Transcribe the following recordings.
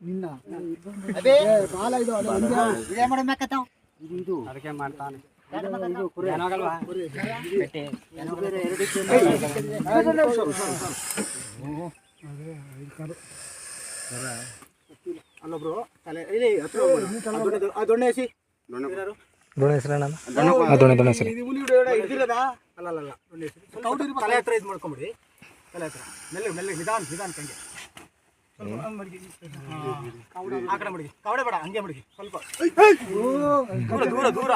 ನಿನ್ನ ಅದೇ ಬಾಲ ಇದು ಇದೇ ಮಾಡೋ ಮ್ಯಾಕತ್ತಾವ ಇದು ಅದಕ್ಕೆ ಮಾಡ್ತಾನೆ ಇದು ಕುರಿ ಏನಾಗಲ್ವಾ ಬೆಟ್ಟೆ ಅಲ್ಲೊಬ್ರು ತಲೆ ಇಲ್ಲಿ ಹತ್ರ ಆ ದೊಣ್ಣೆ ಎಸಿ ದೊಣ್ಣೆ ಹೆಸರೇನ ದೊಣ್ಣೆ ಹೆಸರು ಇದಿಲ್ಲದ ಅಲ್ಲ ದೊಣ್ಣೆ ಹೆಸರು ತಲೆ ಹತ್ರ ಇದು ಮಾಡ್ಕೊಂಬಿಡಿ ತಲೆ ಹತ್ರ ಮೆಲ್ಲ ಮೆಲ್ಲ ನಿಧಾನ ಕಂಗೆ ಆ ಕಡೆ ಮಡಿಗೆ ಕವಡೆ ಬೇಡ ಹಂಗೆ ಮಡಿಗೆ ಸ್ವಲ್ಪ ದೂರ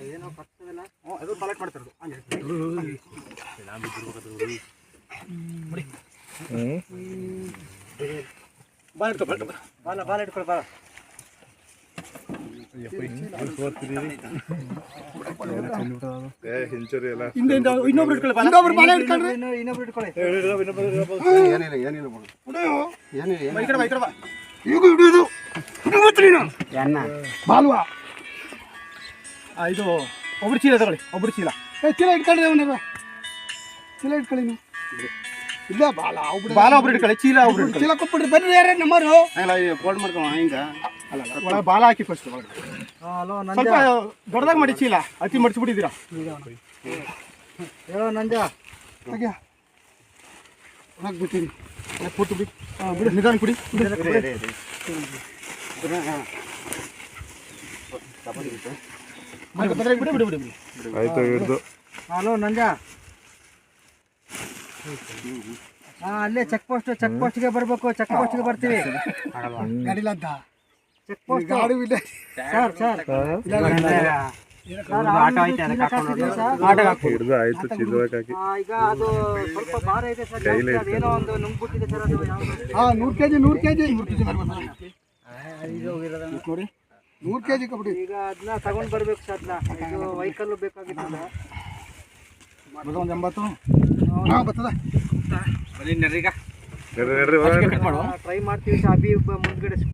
ಏನೋ ಪಕ್ಕದಲ್ಲ ಅದು ಕಲೆಕ್ಟ್ ಮಾಡ್ತಾರದು ಹಂಗೆ ಬಾಲ್ ಇಟ್ಕೊ ಬಾಲ್ ಇಟ್ಕೊಳ್ಳ ಬಾಲ ಇನ್ನೊಬ್ರು ಇದು ಒಬ್ರು ಚೀಲ ತಗೊಳ್ಳಿ ಒಬ್ರು ಚೀಲ ಇಟ್ಕೊಂಡ್ರೆ ಚೀಲ ಇಟ್ಕೊಳ್ಳಿ ಇಲ್ಲ ಬಾಲ ಒಬ್ರು ಇಟ್ಕೊಳ್ಳಿ ಚೀಲ ಒಬ್ರು ಚೀಲ ಕೊಟ್ಬಿಟ್ರಿ ಬನ್ನಿ ಯಾರ ನಮ್ಮರು ಫೋಲ್ಡ್ ಮಾಡ್ಕೊ ಹಿಂಗ ಅಲ್ಲ ಬಾಲ ಹಾಕಿ ಫಸ್ಟ್ ಸ್ವಲ್ಪ ದೊಡ್ಡದಾಗ ಮಾಡಿ ಚೀಲ ಅತಿ ಮಡಿಸ್ಬಿಟ್ಟಿದ್ದೀರಾ ಹೇಳೋ ನಂಜ ಹಾಕ್ಬಿಡ್ತೀನಿ ಕೊಟ್ಟು ಬಿಡಿ ಬಿಡಿ ನಿಧಾನ ಕುಡಿ ಬಿಡಿ ಆಯ್ತು ಹಿಡ್ದು ಹಲೋ ನಂಜ ಅಲ್ಲೇ ಚೆಕ್ ಪೋಸ್ಟ್ಗೆ ಬರ್ಬೇಕು ಚೆಕ್ ಪೋಸ್ಟ್ಗೆ ಬರ್ತೀವಿ ಗಾಡಿಲ್ಲ ಅಂತ ಚೆಕ್ ಪೋಸ್ಟ್ ಗಾಡಿ ಇಲ್ಲ ಸರ್ ಹಿಡ್ದು ಆಯ್ತು ಚೀಲಕ್ಕೆ ಹಾಕಿ ಈಗ ಅದು ಸ್ವಲ್ಪ ಭಾರ ಇದೆ ಸರ್ ಏನೋ ಒಂದು ನುಂಗ್ಬಿಟ್ಟಿದೆ ಸರ್ ಅದು ಹಾಂ 100 kg ನೋಡಿ 100 kg ಕಬಡ್ಡಿ ಈಗ ಅದನ್ನ ತಗೊಂಡು ಬರ್ಬೇಕು ಸರ್ ಅದನ್ನ ಇದು ವೆಹಿಕಲ್ ಬೇಕಾಗಿತ್ತಲ್ಲ ಒಂದು 80 ಹಾಂ ಬರ್ತದ ನಡ್ರಿ ಟ್ರೈ ಮಾಡ್ತೀವಿ ಸರ್ ಅಭಿ ಮುಂದ್ಗಡೆ